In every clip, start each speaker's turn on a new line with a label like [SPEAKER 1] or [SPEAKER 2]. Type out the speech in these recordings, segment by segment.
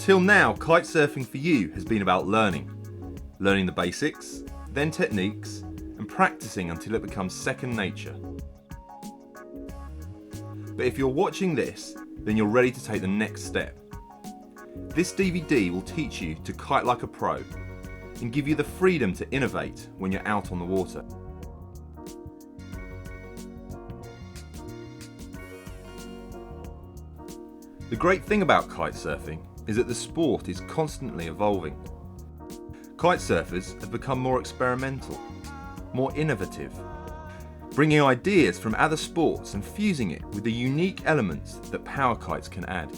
[SPEAKER 1] Until now, kitesurfing for you has been about learning the basics, then techniques, and practicing until it becomes second nature. But if you're watching this, then you're ready to take the next step. This DVD will teach you to kite like a pro and give you the freedom to innovate when you're out on the water. The great thing about kitesurfing is that the sport is constantly evolving. Kitesurfers have become more experimental, more innovative, bringing ideas from other sports and fusing it with the unique elements that power kites can add.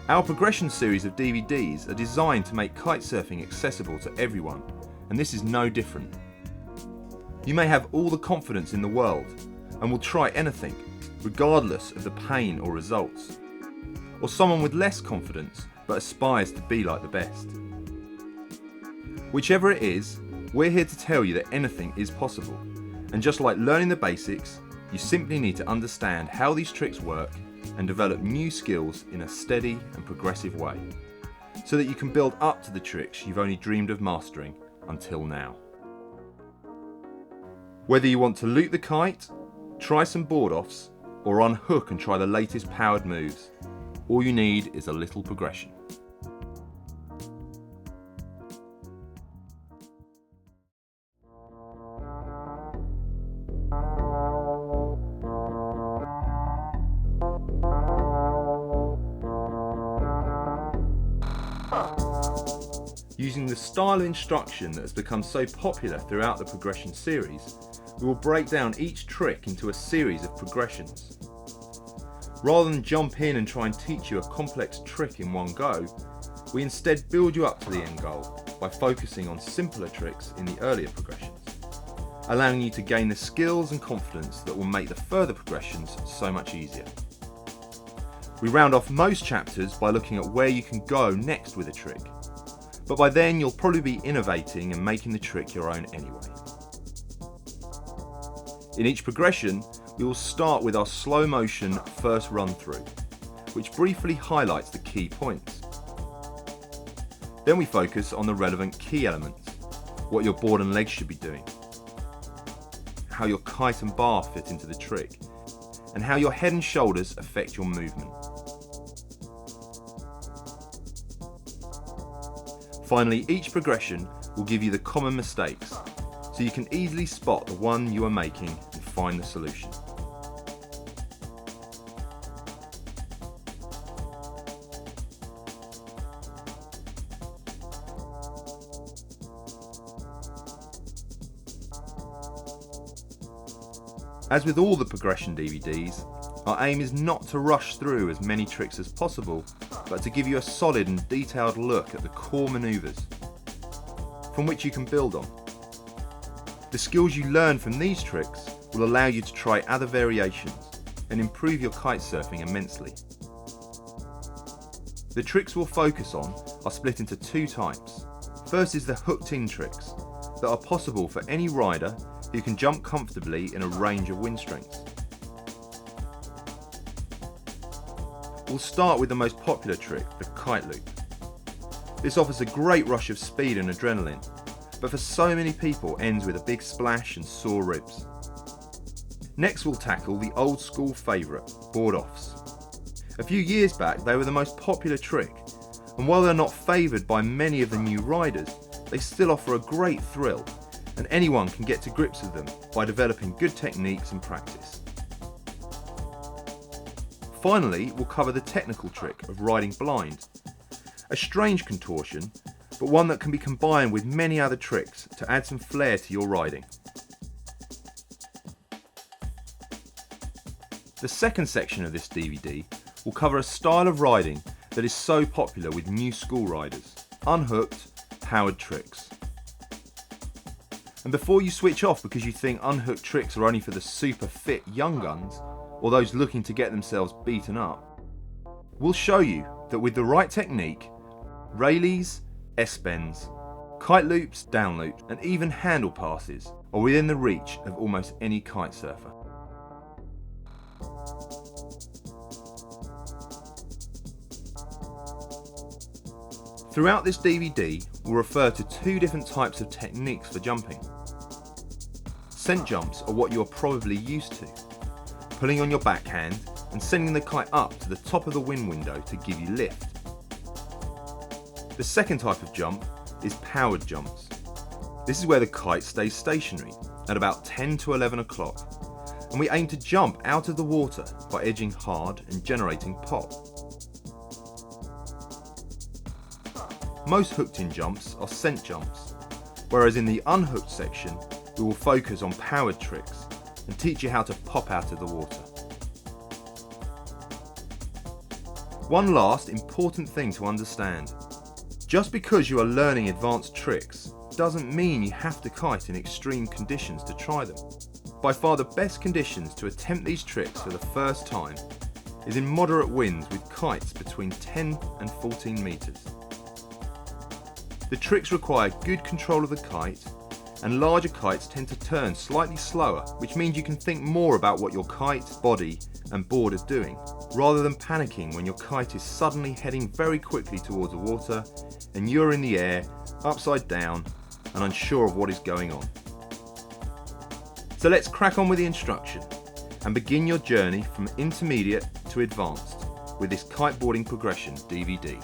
[SPEAKER 1] Our progression series of DVDs are designed to make kitesurfing accessible to everyone, and this is no different. You may have all the confidence in the world and will try anything, regardless of the pain or results. Or someone with less confidence but aspires to be like the best. Whichever it is, we're here to tell you that anything is possible. And just like learning the basics, you simply need to understand how these tricks work and develop new skills in a steady and progressive way, so that you can build up to the tricks you've only dreamed of mastering until now. Whether you want to loop the kite, try some board offs, or unhook and try the latest powered moves, all you need is a little progression. Using the style of instruction that has become so popular throughout the progression series, we will break down each trick into a series of progressions. Rather than jump in and try and teach you a complex trick in one go, we instead build you up to the end goal by focusing on simpler tricks in the earlier progressions, allowing you to gain the skills and confidence that will make the further progressions so much easier. We round off most chapters by looking at where you can go next with a trick, but by then you'll probably be innovating and making the trick your own anyway. In each progression, we will start with our slow motion first run through, which briefly highlights the key points. Then we focus on the relevant key elements, what your board and legs should be doing, how your kite and bar fit into the trick, and how your head and shoulders affect your movement. Finally, each progression will give you the common mistakes, so you can easily spot the one you are making and find the solution. As with all the progression DVDs, our aim is not to rush through as many tricks as possible, but to give you a solid and detailed look at the core maneuvers, from which you can build on. The skills you learn from these tricks will allow you to try other variations and improve your kitesurfing immensely. The tricks we'll focus on are split into two types. First is the hooked-in tricks that are possible for any rider who can jump comfortably in a range of wind strengths. We'll start with the most popular trick, the kite loop. This offers a great rush of speed and adrenaline, but for so many people ends with a big splash and sore ribs. Next we'll tackle the old school favourite, board offs. A few years back they were the most popular trick, and while they're not favoured by many of the new riders, they still offer a great thrill, and anyone can get to grips with them by developing good techniques and practice. Finally, we'll cover the technical trick of riding blind. A strange contortion, but one that can be combined with many other tricks to add some flair to your riding. The second section of this DVD will cover a style of riding that is so popular with new school riders, unhooked, powered tricks. And before you switch off because you think unhooked tricks are only for the super fit young guns, or those looking to get themselves beaten up, we'll show you that with the right technique, Raleys, S-bends, Kiteloops, Downloops, and even handle passes are within the reach of almost any kite surfer. Throughout this DVD, we'll refer to two different types of techniques for jumping. Scent jumps are what you are probably used to, pulling on your backhand and sending the kite up to the top of the wind window to give you lift. The second type of jump is powered jumps. This is where the kite stays stationary at about 10 to 11 o'clock, and we aim to jump out of the water by edging hard and generating pop. Most hooked-in jumps are scent jumps, whereas in the unhooked section we will focus on powered tricks and teach you how to pop out of the water. One last important thing to understand. Just because you are learning advanced tricks doesn't mean you have to kite in extreme conditions to try them. By far the best conditions to attempt these tricks for the first time is in moderate winds with kites between 10 and 14 metres. The tricks require good control of the kite, and larger kites tend to turn slightly slower, which means you can think more about what your kite, body and board are doing, rather than panicking when your kite is suddenly heading very quickly towards the water and you're in the air, upside down and unsure of what is going on. So let's crack on with the instruction and begin your journey from intermediate to advanced with this kiteboarding progression DVD.